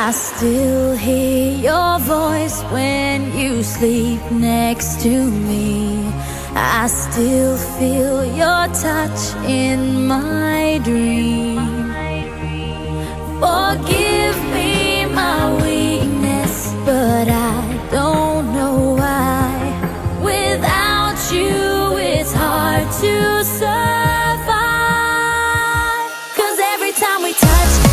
I still hear your voice when you sleep next to me. I still feel your touch in my dream. Forgive me my weakness, but I don't know why. Without you it's hard to survive. 'Cause every time we touch